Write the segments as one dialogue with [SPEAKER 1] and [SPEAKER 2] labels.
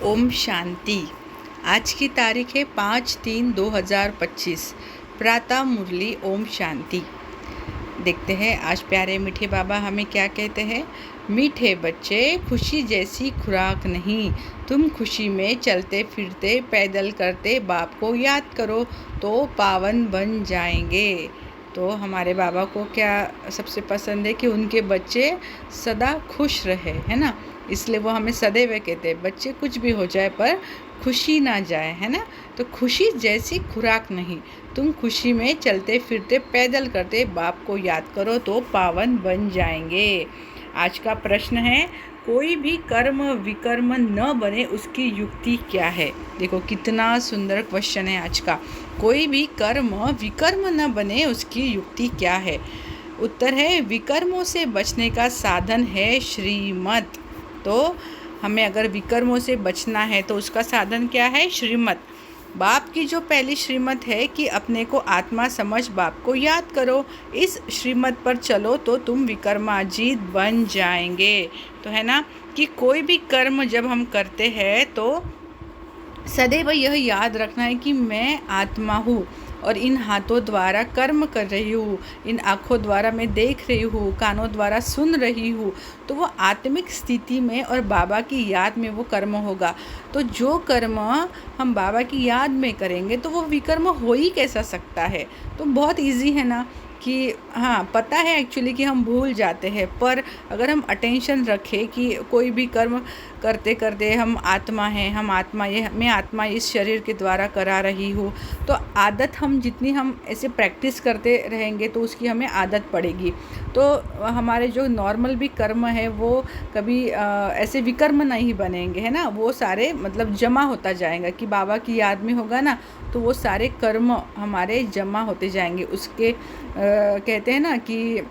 [SPEAKER 1] ओम शांति। आज की तारीख है 5/3/2025। प्रातः मुरली ओम शांति। देखते हैं आज प्यारे मीठे बाबा हमें क्या कहते हैं। मीठे बच्चे, खुशी जैसी खुराक नहीं, तुम खुशी में चलते फिरते पैदल करते बाप को याद करो तो पावन बन जाएंगे। तो हमारे बाबा को क्या सबसे पसंद है कि उनके बच्चे सदा खुश रहे, है ना। इसलिए वो हमें सदैव कहते हैं बच्चे कुछ भी हो जाए पर खुशी ना जाए, है ना। तो खुशी जैसी खुराक नहीं, तुम खुशी में चलते फिरते पैदल करते बाप को याद करो तो पावन बन जाएंगे। आज का प्रश्न है, कोई भी कर्म विकर्म न बने उसकी युक्ति क्या है। देखो कितना सुंदर क्वेश्चन है आज का। कोई भी कर्म विकर्म न बने उसकी युक्ति क्या है। उत्तर है, विकर्मों से बचने का साधन है श्रीमत। तो हमें अगर विकर्मों से बचना है तो उसका साधन क्या है, श्रीमत। बाप की जो पहली श्रीमत है कि अपने को आत्मा समझ बाप को याद करो, इस श्रीमत पर चलो तो तुम विकर्माजीत बन जाएंगे। तो है ना कि कोई भी कर्म जब हम करते हैं तो सदैव यह याद रखना है कि मैं आत्मा हूँ और इन हाथों द्वारा कर्म कर रही हूँ, इन आँखों द्वारा मैं देख रही हूँ, कानों द्वारा सुन रही हूँ। तो वो आत्मिक स्थिति में और बाबा की याद में वो कर्म होगा। तो जो कर्म हम बाबा की याद में करेंगे तो वो विकर्म हो ही कैसा सकता है। तो बहुत इजी है ना कि हाँ, पता है एक्चुअली कि हम भूल जाते हैं, पर अगर हम अटेंशन रखें कि कोई भी कर्म करते करते हम आत्मा हैं, हम आत्मा, ये मैं आत्मा इस शरीर के द्वारा करा रही हूँ, तो आदत हम जितनी हम ऐसे प्रैक्टिस करते रहेंगे तो उसकी हमें आदत पड़ेगी। तो हमारे जो नॉर्मल भी कर्म है वो कभी ऐसे विकर्म नहीं बनेंगे, है ना। वो सारे मतलब जमा होता जाएगा कि बाबा की याद में होगा ना, तो वो सारे कर्म हमारे जमा होते जाएंगे। उसके कहते हैं ना कि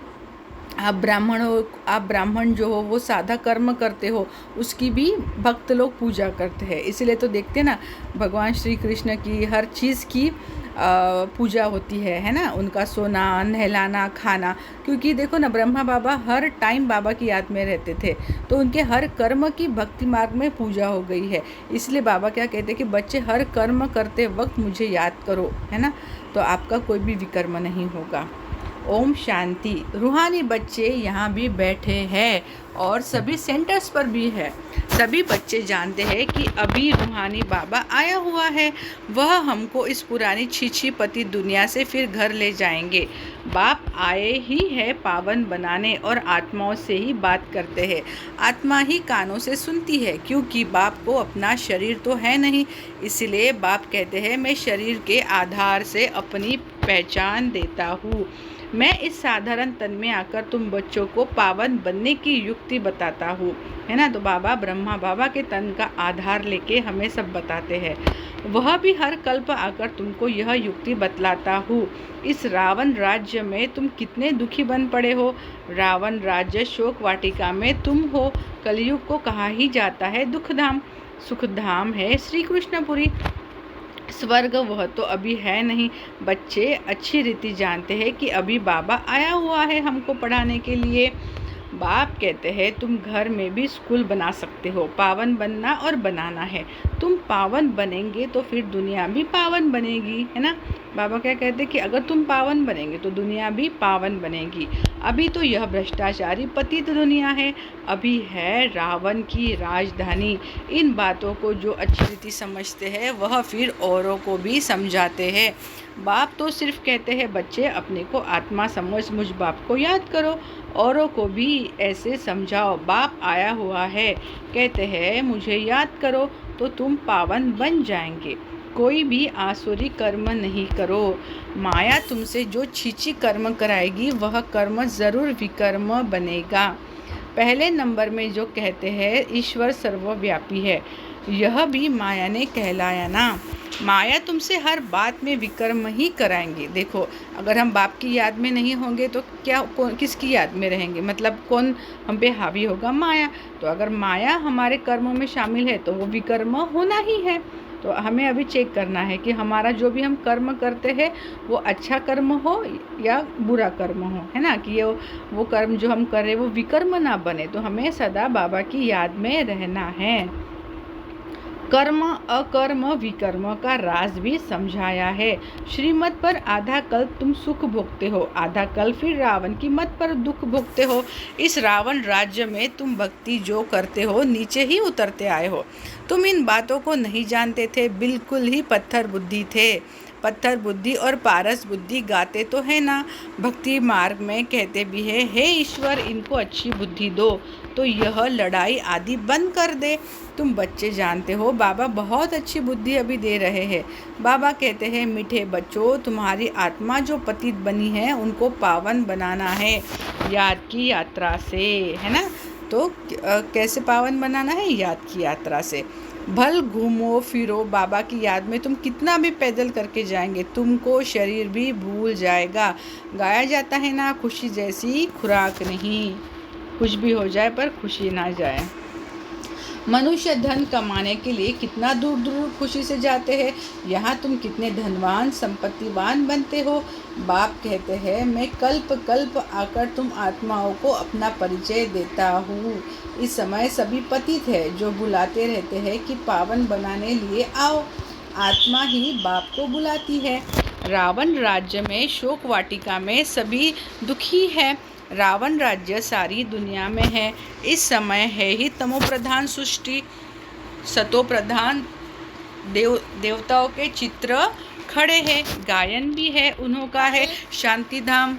[SPEAKER 1] आप ब्राह्मण हो, आप ब्राह्मण जो हो वो सादा कर्म करते हो, उसकी भी भक्त लोग पूजा करते हैं। इसलिए तो देखते हैं ना भगवान श्री कृष्ण की हर चीज़ की पूजा होती है ना। उनका सोना, नहलाना, खाना, क्योंकि देखो ना ब्रह्मा बाबा हर टाइम बाबा की याद में रहते थे, तो उनके हर कर्म की भक्ति मार्ग में पूजा हो गई है। इसलिए बाबा क्या कहते हैं कि बच्चे हर कर्म करते वक्त मुझे याद करो, है ना, तो आपका कोई भी विकर्म नहीं होगा। ओम शांति। रूहानी बच्चे यहाँ भी बैठे हैं और सभी सेंटर्स पर भी है। सभी बच्चे जानते हैं कि अभी रूहानी बाबा आया हुआ है, वह हमको इस पुरानी छीछी पति दुनिया से फिर घर ले जाएंगे। बाप आए ही है पावन बनाने और आत्माओं से ही बात करते हैं। आत्मा ही कानों से सुनती है, क्योंकि बाप को अपना शरीर तो है नहीं। इसलिए बाप कहते हैं, मैं शरीर के आधार से अपनी पहचान देता हूँ। मैं इस साधारण तन में आकर तुम बच्चों को पावन बनने की युक्ति बताता हूँ, है ना। तो बाबा ब्रह्मा बाबा के तन का आधार लेके हमें सब बताते हैं। वह भी हर कल्प आकर तुमको यह युक्ति बतलाता हूँ। इस रावण राज्य में तुम कितने दुखी बन पड़े हो। रावण राज्य शोक वाटिका में तुम हो। कलयुग को कहा ही जाता है दुखधाम, सुखधाम है श्री कृष्णपुरी। स्वर्ग वह तो अभी है नहीं। बच्चे अच्छी रीति जानते हैं कि अभी बाबा आया हुआ है हमको पढ़ाने के लिए। बाप कहते हैं तुम घर में भी स्कूल बना सकते हो। पावन बनना और बनाना है। तुम पावन बनेंगे तो फिर दुनिया भी पावन बनेगी, है ना। बाबा क्या कहते हैं कि अगर तुम पावन बनेंगे तो दुनिया भी पावन बनेगी। अभी तो यह भ्रष्टाचारी पतित दुनिया है, अभी है रावण की राजधानी। इन बातों को जो अच्छी रीति समझते हैं वह फिर औरों को भी समझाते हैं। बाप तो सिर्फ कहते हैं बच्चे अपने को आत्मा समझ मुझ बाप को याद करो, औरों को भी ऐसे समझाओ। बाप आया हुआ है, कहते हैं मुझे याद करो तो तुम पावन बन जाएंगे। कोई भी आसुरी कर्म नहीं करो। माया तुमसे जो छीछी कर्म कराएगी वह कर्म ज़रूर विकर्म बनेगा। पहले नंबर में जो कहते हैं ईश्वर सर्वव्यापी है, यह भी माया ने कहलाया ना। माया तुमसे हर बात में विकर्म ही कराएंगे। देखो अगर हम बाप की याद में नहीं होंगे तो क्या किसकी याद में रहेंगे, मतलब कौन हम पे हावी होगा, माया। तो अगर माया हमारे कर्मों में शामिल है तो वो विकर्म होना ही है। तो हमें अभी चेक करना है कि हमारा जो भी हम कर्म करते हैं वो अच्छा कर्म हो या बुरा कर्म हो, है ना, कि वो कर्म जो हम कर रहे हैं वो विकर्म ना बने। तो हमें सदा बाबा की याद में रहना है। कर्म अकर्म विकर्म का राज भी समझाया है। श्रीमत पर आधा कल तुम सुख भोगते हो, आधा कल फिर रावण की मत पर दुख भोगते हो। इस रावण राज्य में तुम भक्ति जो करते हो नीचे ही उतरते आए हो। तुम इन बातों को नहीं जानते थे, बिल्कुल ही पत्थर बुद्धि थे। पत्थर बुद्धि और पारस बुद्धि गाते तो है ना, भक्ति मार्ग में कहते भी है, हे ईश्वर इनको अच्छी बुद्धि दो तो यह लड़ाई आदि बंद कर दे। तुम बच्चे जानते हो बाबा बहुत अच्छी बुद्धि अभी दे रहे हैं। बाबा कहते हैं, मीठे बच्चों तुम्हारी आत्मा जो पतित बनी है उनको पावन बनाना है याद की यात्रा से, है ना। तो कैसे पावन बनाना है? याद की यात्रा से। भल घूमो फिरो बाबा की याद में, तुम कितना भी पैदल करके जाएंगे तुमको शरीर भी भूल जाएगा। गाया जाता है ना, खुशी जैसी खुराक नहीं, कुछ भी हो जाए पर खुशी ना जाए। मनुष्य धन कमाने के लिए कितना दूर दूर खुशी से जाते हैं, यहाँ तुम कितने धनवान संपत्तिवान बनते हो। बाप कहते हैं, मैं कल्प कल्प आकर तुम आत्माओं को अपना परिचय देता हूँ। इस समय सभी पतित है जो बुलाते रहते हैं कि पावन बनाने लिए आओ। आत्मा ही बाप को बुलाती है। रावण राज्य में शोक वाटिका में सभी दुखी है। रावण राज्य सारी दुनिया में है। इस समय है ही तमो प्रधान सृष्टि, सतो प्रधान देवताओं के चित्र खड़े हैं, गायन भी है उन्हों का है शांति धाम।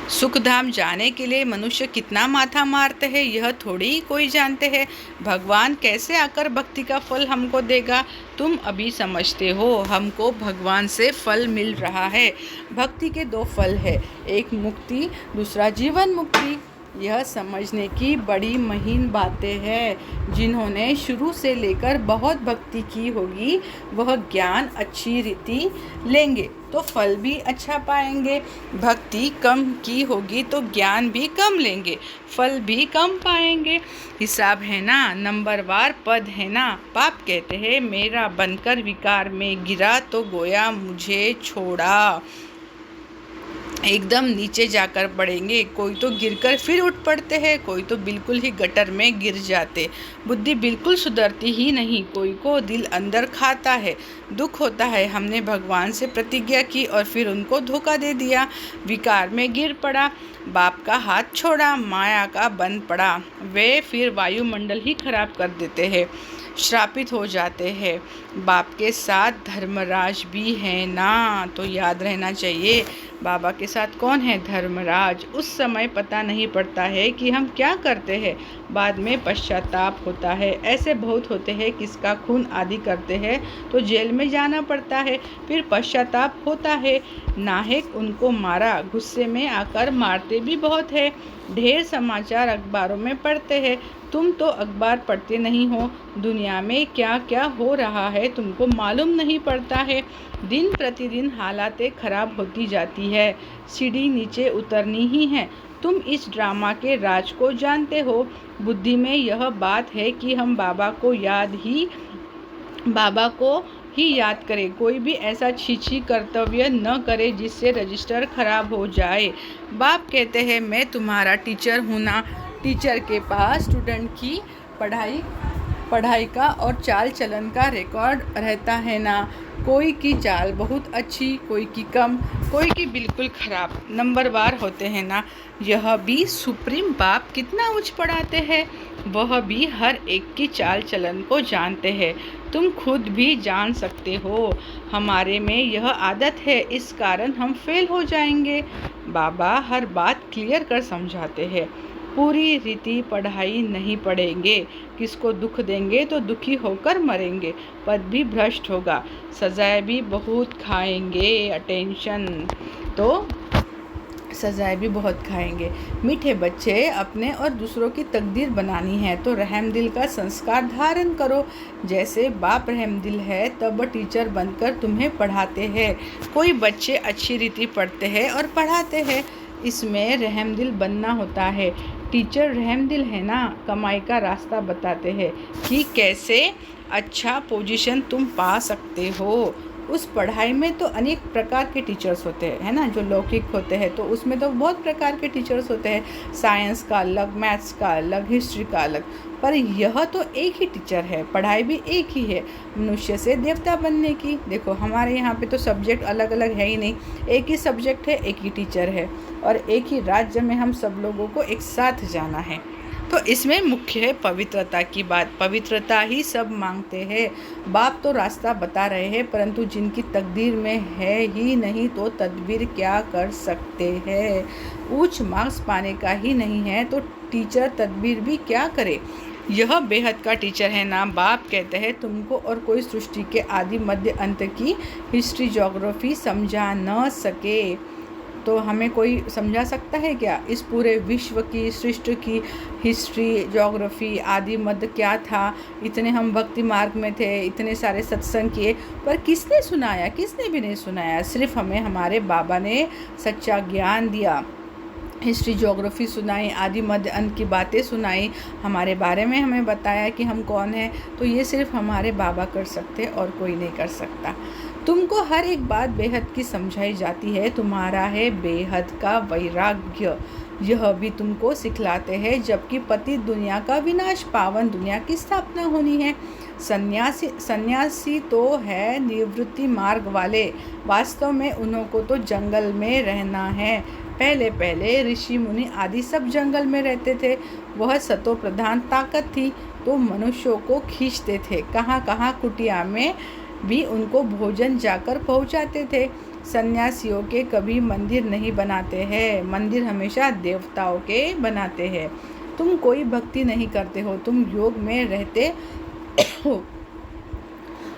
[SPEAKER 1] सुखधाम जाने के लिए मनुष्य कितना माथा मारते हैं यह थोड़ी कोई जानते हैं। भगवान कैसे आकर भक्ति का फल हमको देगा, तुम अभी समझते हो। हमको भगवान से फल मिल रहा है। भक्ति के दो फल है, एक मुक्ति दूसरा जीवन मुक्ति। यह समझने की बड़ी महीन बातें हैं। जिन्होंने शुरू से लेकर बहुत भक्ति की होगी वह ज्ञान अच्छी रीति लेंगे तो फल भी अच्छा पाएंगे। भक्ति कम की होगी तो ज्ञान भी कम लेंगे, फल भी कम पाएंगे। हिसाब है ना, नंबरवार पद है ना। पाप कहते हैं, मेरा बनकर विकार में गिरा तो गोया मुझे छोड़ा। एकदम नीचे जाकर पड़ेंगे। कोई तो गिरकर फिर उठ पड़ते हैं, कोई तो बिल्कुल ही गटर में गिर जाते। बुद्धि बिल्कुल सुधरती ही नहीं। कोई को दिल अंदर खाता है, दुख होता है। हमने भगवान से प्रतिज्ञा की और फिर उनको धोखा दे दिया, विकार में गिर पड़ा, बाप का हाथ छोड़ा, माया का बन पड़ा। वे फिर वायुमंडल ही खराब कर देते हैं, श्रापित हो जाते हैं। बाप के साथ धर्मराज भी है ना, तो याद रहना चाहिए बाबा के साथ कौन है? धर्मराज। उस समय पता नहीं पड़ता है कि हम क्या करते हैं, बाद में पश्चाताप होता है। ऐसे बहुत होते हैं किसका खून आदि करते हैं तो जेल में जाना पड़ता है, फिर पश्चाताप होता है। नाहक उनको मारा, गुस्से में आकर मारते भी बहुत है। ढेर समाचार अखबारों में पढ़ते हैं, तुम तो अखबार पढ़ते नहीं हो। दुनिया में क्या क्या हो रहा है तुमको मालूम नहीं पड़ता है। दिन प्रतिदिन हालातें खराब होती जाती है, सीढ़ी नीचे उतरनी ही है। तुम इस ड्रामा के राज को जानते हो। बुद्धि में यह बात है कि हम बाबा को ही याद करें। कोई भी ऐसा छीछी कर्तव्य न करे जिससे रजिस्टर खराब हो जाए। बाप कहते हैं, मैं तुम्हारा टीचर हूँ ना। टीचर के पास स्टूडेंट की पढ़ाई का और चाल चलन का रिकॉर्ड रहता है ना। कोई की चाल बहुत अच्छी, कोई की कम, कोई की बिल्कुल खराब, नंबरवार होते हैं ना। यह भी सुप्रीम बाप कितना उच्च पढ़ाते हैं, वह भी हर एक की चाल चलन को जानते हैं। तुम खुद भी जान सकते हो। हमारे में यह आदत है, इस कारण हम फेल हो जाएंगे। बाबा हर बात क्लियर कर समझाते हैं। पूरी रीति पढ़ाई नहीं पढ़ेंगे, किसको दुख देंगे तो दुखी होकर मरेंगे, पद भी भ्रष्ट होगा, सजाएं भी बहुत खाएंगे। अटेंशन, तो सजाएं भी बहुत खाएंगे। मीठे बच्चे, अपने और दूसरों की तकदीर बनानी है तो रहमदिल का संस्कार धारण करो। जैसे बाप रहमदिल है तब टीचर बनकर तुम्हें पढ़ाते हैं। कोई बच्चे अच्छी रीति पढ़ते हैं और पढ़ाते हैं, इसमें रहमदिल बनना होता है। टीचर रहमदिल है ना, कमाई का रास्ता बताते हैं कि कैसे अच्छा पोजीशन तुम पा सकते हो। उस पढ़ाई में तो अनेक प्रकार के टीचर्स होते हैं, है ना, जो लौकिक होते हैं, तो उसमें तो बहुत प्रकार के टीचर्स होते हैं, साइंस का अलग, मैथ्स का अलग, हिस्ट्री का अलग। पर यह तो एक ही टीचर है, पढ़ाई भी एक ही है, मनुष्य से देवता बनने की। देखो हमारे यहाँ पे तो सब्जेक्ट अलग अलग है ही नहीं, एक ही सब्जेक्ट है, एक ही टीचर है, और एक ही राज्य में हम सब लोगों को एक साथ जाना है। तो इसमें मुख्य है पवित्रता की बात। पवित्रता ही सब मांगते हैं। बाप तो रास्ता बता रहे हैं, परंतु जिनकी तकदीर में है ही नहीं तो तदबीर क्या कर सकते हैं। उच्च मार्क्स पाने का ही नहीं है तो टीचर तदबीर भी क्या करे। यह बेहद का टीचर है ना। बाप कहते हैं तुमको और कोई सृष्टि के आदि मध्य अंत की हिस्ट्री ज्योग्राफी समझा न सके तो हमें कोई समझा सकता है क्या? इस पूरे विश्व की, सृष्टि की हिस्ट्री, ज्योग्राफी, आदि मध्य क्या था। इतने हम भक्ति मार्ग में थे, इतने सारे सत्संग किए, पर किसने सुनाया? किसने भी नहीं सुनाया। सिर्फ हमें हमारे बाबा ने सच्चा ज्ञान दिया, हिस्ट्री ज्योग्राफी सुनाई, आदि मध्य अंत की बातें सुनाई, हमारे बारे में हमें बताया कि हम कौन हैं। तो ये सिर्फ हमारे बाबा कर सकते और कोई नहीं कर सकता। तुमको हर एक बात बेहद की समझाई जाती है, तुम्हारा है बेहद का वैराग्य, यह भी तुमको सिखलाते हैं। जबकि पतित दुनिया का विनाश, पावन दुनिया की स्थापना होनी है। सन्यासी तो है निवृत्ति मार्ग वाले, वास्तव में उन्हों को तो जंगल में रहना है। पहले पहले ऋषि मुनि आदि सब जंगल में रहते थे। वह सतो प्रधान ताकत थी तो मनुष्यों को खींचते थे। कहाँ कहाँ कुटिया में भी उनको भोजन जाकर पहुँचाते थे। सन्यासियों के कभी मंदिर नहीं बनाते हैं, मंदिर हमेशा देवताओं के बनाते हैं। तुम कोई भक्ति नहीं करते हो, तुम योग में रहते हो।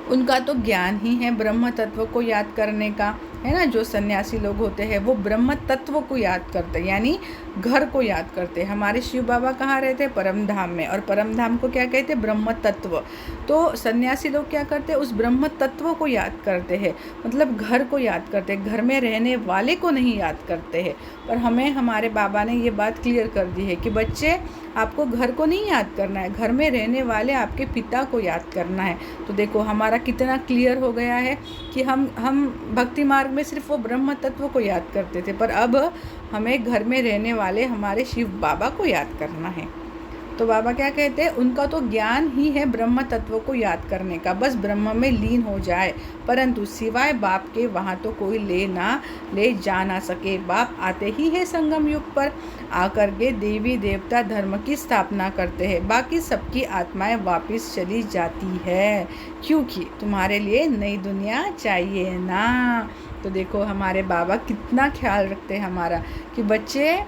[SPEAKER 1] उनका तो ज्ञान ही है ब्रह्म तत्व को याद करने का, है ना। जो सन्यासी लोग होते हैं वो ब्रह्म तत्व को याद करते हैं, यानी घर को याद करते हैं। हमारे शिव बाबा कहाँ रहते हैं? परम धाम में, और परम धाम को क्या कहते हैं? ब्रह्म तत्व। तो सन्यासी लोग क्या करते हैं? उस ब्रह्म तत्व को याद करते हैं, मतलब घर को याद करते हैं, घर में रहने वाले को नहीं याद करते हैं। पर हमें हमारे बाबा ने ये बात क्लियर कर दी है कि बच्चे आपको घर को नहीं याद करना है, घर में रहने वाले आपके पिता को याद करना है। तो देखो हमारा कितना क्लियर हो गया है कि हम भक्ति मार्ग में सिर्फ वो ब्रह्म तत्व को याद करते थे, पर अब हमें घर में रहने वाले हमारे शिव बाबा को याद करना है। तो बाबा क्या कहते हैं? उनका तो ज्ञान ही है ब्रह्म तत्व को याद करने का, बस ब्रह्म में लीन हो जाए, परंतु सिवाय बाप के वहाँ तो कोई ले जा ना सके। बाप आते ही है संगम युग पर, आकर के देवी देवता धर्म की स्थापना करते हैं, बाकी सबकी आत्माएं वापस चली जाती है, क्योंकि तुम्हारे लिए नई दुनिया चाहिए ना। तो देखो हमारे बाबा कितना ख्याल रखते हैं हमारा कि बच्चे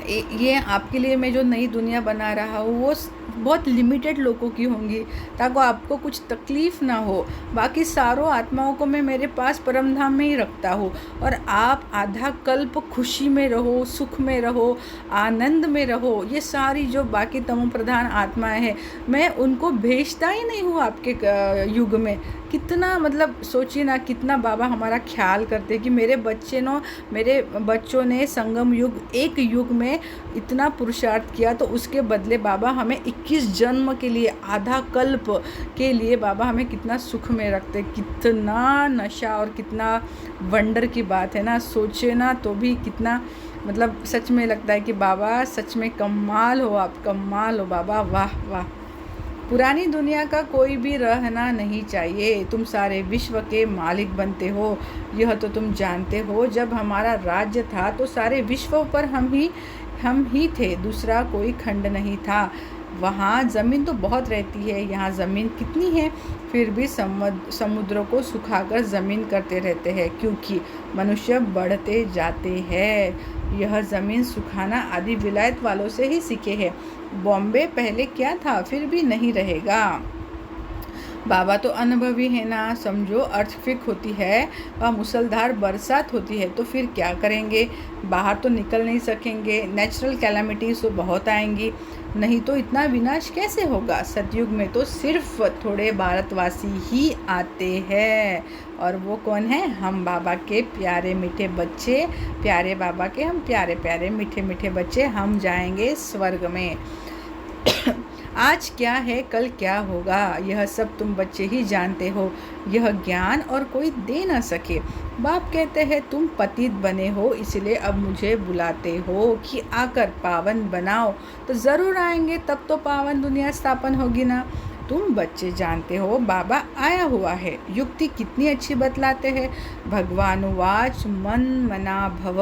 [SPEAKER 1] ये आपके लिए मैं जो नई दुनिया बना रहा हूँ वो बहुत लिमिटेड लोगों की होंगी, ताकि आपको कुछ तकलीफ़ ना हो। बाकी सारों आत्माओं को मैं मेरे पास परम धाम में ही रखता हूँ, और आप आधा कल्प खुशी में रहो, सुख में रहो, आनंद में रहो। ये सारी जो बाकी तमो प्रधान आत्माएं हैं, मैं उनको भेजता ही नहीं हूँ आपके युग में। कितना मतलब सोचिए ना, कितना बाबा हमारा ख्याल करते हैं कि मेरे बच्चों ने संगम युग, एक युग में इतना पुरुषार्थ किया, तो उसके बदले बाबा हमें 21 जन्म के लिए, आधा कल्प के लिए बाबा हमें कितना सुख में रखते। कितना नशा और कितना वंडर की बात है ना। सोचे ना तो भी कितना मतलब सच में लगता है कि बाबा सच में कमाल हो, आप कमाल हो बाबा, वाह वाह। पुरानी दुनिया का कोई भी रहना नहीं चाहिए, तुम सारे विश्व के मालिक बनते हो, यह तो तुम जानते हो। जब हमारा राज्य था तो सारे विश्व पर हम ही थे, दूसरा कोई खंड नहीं था। वहाँ ज़मीन तो बहुत रहती है, यहाँ ज़मीन कितनी है, फिर भी समुद्रों को सुखाकर ज़मीन करते रहते हैं, क्योंकि मनुष्य बढ़ते जाते हैं। यह ज़मीन सुखाना आदि विलायत वालों से ही सीखे हैं। बॉम्बे पहले क्या था, फिर भी नहीं रहेगा। बाबा तो अनुभवी है ना। समझो अर्थक्वेक होती है, वह मूसलधार बरसात होती है, तो फिर क्या करेंगे? बाहर तो निकल नहीं सकेंगे। नेचुरल कैलामिटीज़ तो बहुत आएंगी, नहीं तो इतना विनाश कैसे होगा। सतयुग में तो सिर्फ थोड़े भारतवासी ही आते हैं, और वो कौन है? हम बाबा के प्यारे मीठे बच्चे, प्यारे बाबा के हम प्यारे प्यारे मीठे मीठे बच्चे। हम जाएंगे स्वर्ग में। आज क्या है कल क्या होगा यह सब तुम बच्चे ही जानते हो, यह ज्ञान और कोई दे न सके। बाप कहते हैं तुम पतित बने हो इसलिए अब मुझे बुलाते हो कि आकर पावन बनाओ, तो ज़रूर आएंगे, तब तो पावन दुनिया स्थापन होगी ना। तुम बच्चे जानते हो बाबा आया हुआ है। युक्ति कितनी अच्छी बतलाते हैं। भगवानुवाच मन मना भव,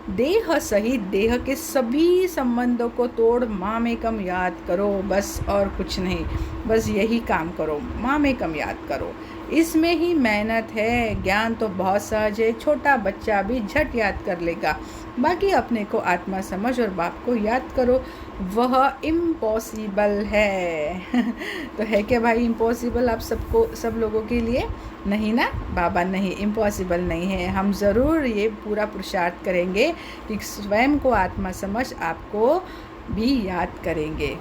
[SPEAKER 1] देह सहित देह के सभी संबंधों को तोड़ मामेकम याद करो, बस और कुछ नहीं, बस यही काम करो, मामेकम याद करो। इसमें ही मेहनत है। ज्ञान तो बहुत सहज है, छोटा बच्चा भी झट याद कर लेगा। बाकी अपने को आत्मा समझ और बाप को याद करो, वह इम्पॉसिबल है। तो है क्या भाई इम्पॉसिबल आप सबको, सब लोगों के लिए? नहीं ना बाबा, नहीं, इम्पॉसिबल नहीं है। हम ज़रूर ये पूरा पुरुषार्थ करेंगे कि स्वयं को आत्मा समझ आपको भी याद करेंगे।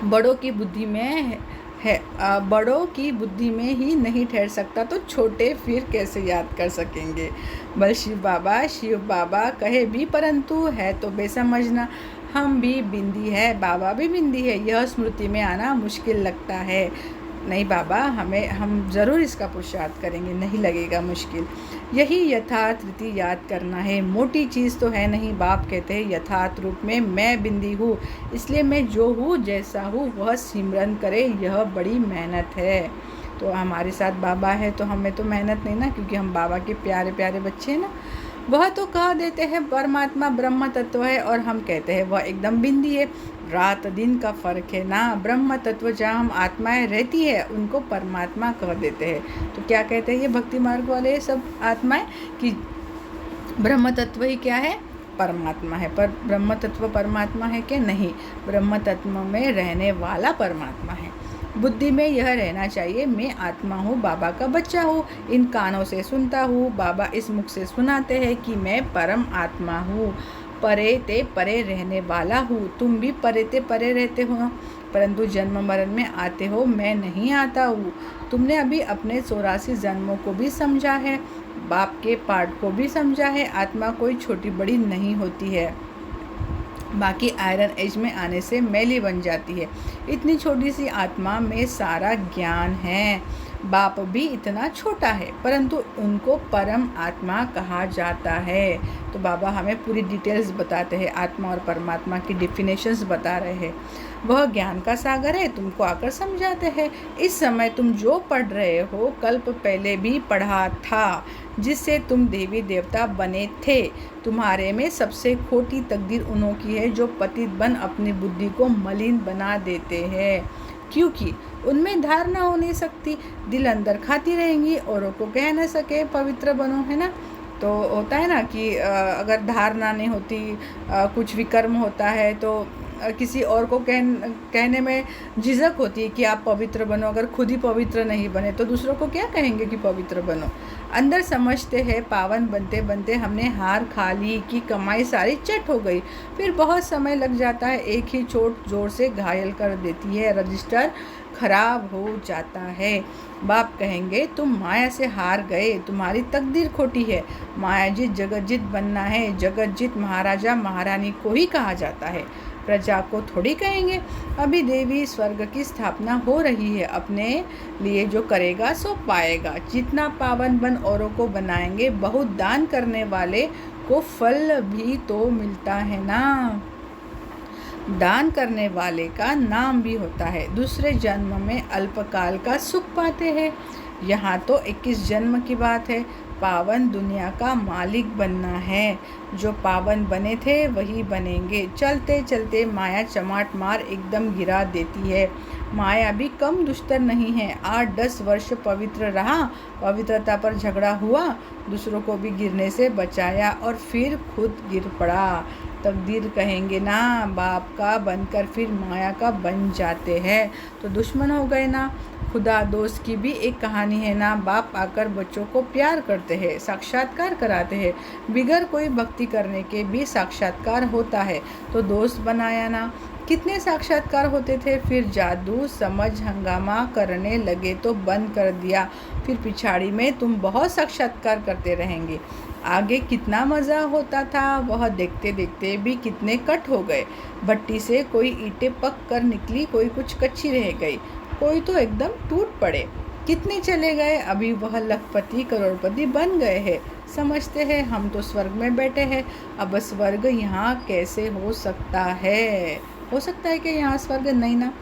[SPEAKER 1] बड़ों की बुद्धि में है, बड़ों की बुद्धि में ही नहीं ठहर सकता तो छोटे फिर कैसे याद कर सकेंगे। बल शिव बाबा कहे भी, परंतु है तो बेसमझना। हम भी बिंदी है, बाबा भी बिंदी है, यह स्मृति में आना मुश्किल लगता है। नहीं बाबा, हम ज़रूर इसका पुरुषार्थ करेंगे, नहीं लगेगा मुश्किल। यही यथार्थ रीति याद करना है, मोटी चीज़ तो है नहीं। बाप कहते हैं यथार्थ रूप में मैं बिंदी हूँ, इसलिए मैं जो हूँ जैसा हूँ वह सिमरन करे, यह बड़ी मेहनत है। तो हमारे साथ बाबा है तो हमें तो मेहनत नहीं ना, क्योंकि हम बाबा के प्यारे प्यारे बच्चे हैं ना। वह तो कह देते हैं परमात्मा ब्रह्म तत्व है और हम कहते हैं वह एकदम बिंदी है। रात दिन का फर्क है ना। ब्रह्म तत्व जहाँ हम आत्माएं रहती है उनको परमात्मा कह देते हैं। तो क्या कहते हैं ये भक्ति मार्ग वाले सब आत्माएं कि ब्रह्म तत्व ही क्या है? परमात्मा है। पर ब्रह्म तत्व परमात्मा है क्या? नहीं, ब्रह्म तत्व में रहने वाला परमात्मा है। बुद्धि में यह रहना चाहिए मैं आत्मा हूँ, बाबा का बच्चा हूँ, इन कानों से सुनता हूँ, बाबा इस मुख से सुनाते हैं कि मैं परम आत्मा हूँ, परे ते परे रहने वाला हूँ। तुम भी परे ते परे रहते हो, परंतु जन्म मरण में आते हो, मैं नहीं आता हूँ। तुमने अभी अपने 84 जन्मों को भी समझा है, बाप के पाठ को भी समझा है। आत्मा कोई छोटी बड़ी नहीं होती है, बाकी आयरन एज में आने से मैली बन जाती है। इतनी छोटी सी आत्मा में सारा ज्ञान है। बाप भी इतना छोटा है, परंतु उनको परम आत्मा कहा जाता है। तो बाबा हमें पूरी डिटेल्स बताते हैं, आत्मा और परमात्मा की डिफिनेशंस बता रहे हैं। वह ज्ञान का सागर है, तुमको आकर समझाते हैं। इस समय तुम जो पढ़ रहे हो कल्प पहले भी पढ़ा था, जिससे तुम देवी देवता बने थे। तुम्हारे में सबसे खोटी तकदीर उन्हों की है जो पतित बन अपनी बुद्धि को मलिन बना देते हैं, क्योंकि उनमें धारणा हो नहीं सकती। दिल अंदर खाती रहेंगी, औरों को कह न सके पवित्र बनो, है ना। तो होता है ना कि अगर धारणा नहीं होती, कुछ विकर्म होता है तो किसी और को कहने में झिझक होती है कि आप पवित्र बनो। अगर खुद ही पवित्र नहीं बने तो दूसरों को क्या कहेंगे कि पवित्र बनो। अंदर समझते हैं पावन बनते बनते हमने हार खा ली कि कमाई सारी चट हो गई। फिर बहुत समय लग जाता है, एक ही चोट जोर से घायल कर देती है, रजिस्टर खराब हो जाता है। बाप कहेंगे तुम माया से हार गए, तुम्हारी तकदीर खोटी है। मायाजीत जगतजीत बनना है, जगतजीत महाराजा महारानी को ही कहा जाता है, प्रजा को थोड़ी कहेंगे। अभी देवी स्वर्ग की स्थापना हो रही है, अपने लिए जो करेगा सो पाएगा। जितना पावन बन औरों को बनाएंगे, बहुत दान करने वाले को फल भी तो मिलता है ना। दान करने वाले का नाम भी होता है। दूसरे जन्म में अल्पकाल का सुख पाते हैं। यहाँ तो 21 जन्म की बात है। पावन दुनिया का मालिक बनना है। जो पावन बने थे वही बनेंगे। चलते चलते माया चमाट मार एकदम गिरा देती है। माया भी कम दुष्टर नहीं है। 8-10 वर्ष पवित्र रहा, पवित्रता पर झगड़ा हुआ, दूसरों को भी गिरने से बचाया और फिर खुद गिर पड़ा। तकदीर कहेंगे ना, बाप का बनकर फिर माया का बन जाते हैं तो दुश्मन हो गए ना। खुदा दोस्त की भी एक कहानी है ना। बाप आकर बच्चों को प्यार करते हैं, साक्षात्कार कराते हैं। बिगर कोई भक्ति करने के भी साक्षात्कार होता है, तो दोस्त बनाया ना। कितने साक्षात्कार होते थे, फिर जादू समझ हंगामा करने लगे तो बंद कर दिया। फिर पिछाड़ी में तुम बहुत साक्षात्कार करते रहेंगे। आगे कितना मज़ा होता था, वह देखते देखते भी कितने कट हो गए। भट्टी से कोई ईंटें पक कर निकली, कोई कुछ कच्ची रह गई, कोई तो एकदम टूट पड़े। कितने चले गए, अभी वह लखपति करोड़पति बन गए हैं। समझते हैं हम तो स्वर्ग में बैठे हैं। अब स्वर्ग यहाँ कैसे हो सकता है? हो सकता है कि यहाँ स्वर्ग नहीं ना,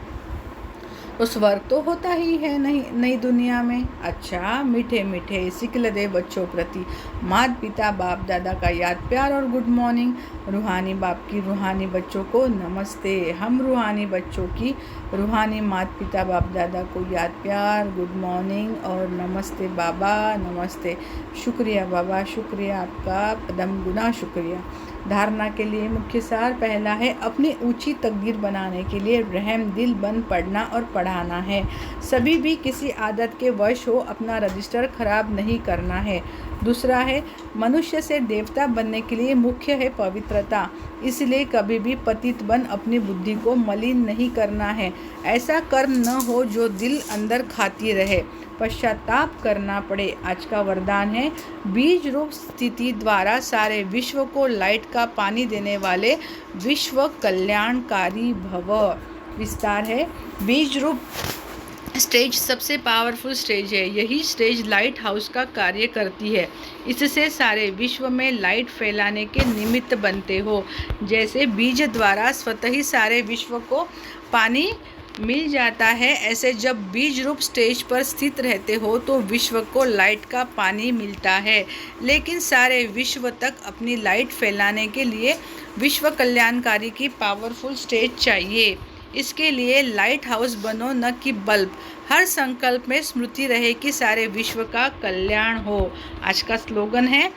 [SPEAKER 1] तो स्वर्ग तो होता ही है नहीं नई दुनिया में। अच्छा, मीठे मीठे सिकल दे बच्चों प्रति माता पिता बाप दादा का याद प्यार और गुड मॉर्निंग। रूहानी बाप की रूहानी बच्चों को नमस्ते। हम रूहानी बच्चों की रूहानी माता पिता बाप दादा को याद प्यार, गुड मॉर्निंग और नमस्ते बाबा, नमस्ते। शुक्रिया बाबा, शुक्रिया आपका, पदम गुना शुक्रिया। धारणा के लिए मुख्य सार पहला है, अपनी ऊंची तकदीर बनाने के लिए रहम दिल बन पढ़ना और पढ़ाना है। सभी भी किसी आदत के वश हो अपना रजिस्टर खराब नहीं करना है। दूसरा है, मनुष्य से देवता बनने के लिए मुख्य है पवित्रता, इसलिए कभी भी पतित बन अपनी बुद्धि को मलिन नहीं करना है। ऐसा कर्म न हो जो दिल अंदर खाती रहे, पश्चाताप करना पड़े। आज का वरदान है, बीज रूप स्थिति द्वारा सारे विश्व को लाइट का पानी देने वाले विश्व कल्याणकारी भव। विस्तार है, बीज रूप स्टेज सबसे पावरफुल स्टेज है। यही स्टेज लाइट हाउस का कार्य करती है। इससे सारे विश्व में लाइट फैलाने के निमित्त बनते हो। जैसे बीज द्वारा स्वतः ही सारे विश्व को पानी मिल जाता है, ऐसे जब बीज रूप स्टेज पर स्थित रहते हो तो विश्व को लाइट का पानी मिलता है। लेकिन सारे विश्व तक अपनी लाइट फैलाने के लिए विश्व कल्याणकारी की पावरफुल स्टेज चाहिए। इसके लिए लाइट हाउस बनो, न कि बल्ब। हर संकल्प में स्मृति रहे कि सारे विश्व का कल्याण हो। आज का स्लोगन है,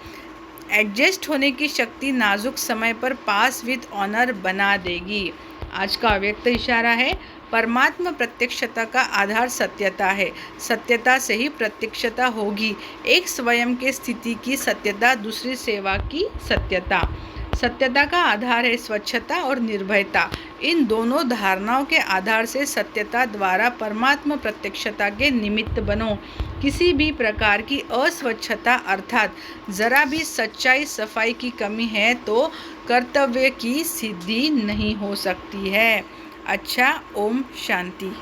[SPEAKER 1] एडजस्ट होने की शक्ति नाजुक समय पर पास विद ऑनर बना देगी। आज का अव्यक्त इशारा है, परमात्मा प्रत्यक्षता का आधार सत्यता है। सत्यता से ही प्रत्यक्षता होगी। एक स्वयं के स्थिति की सत्यता, दूसरी सेवा की सत्यता। सत्यता का आधार है स्वच्छता और निर्भयता। इन दोनों धारणाओं के आधार से सत्यता द्वारा परमात्मा प्रत्यक्षता के निमित्त बनो। किसी भी प्रकार की अस्वच्छता अर्थात जरा भी सच्चाई सफाई की कमी है तो कर्तव्य की सिद्धि नहीं हो सकती है। अच्छा, ओम शांति।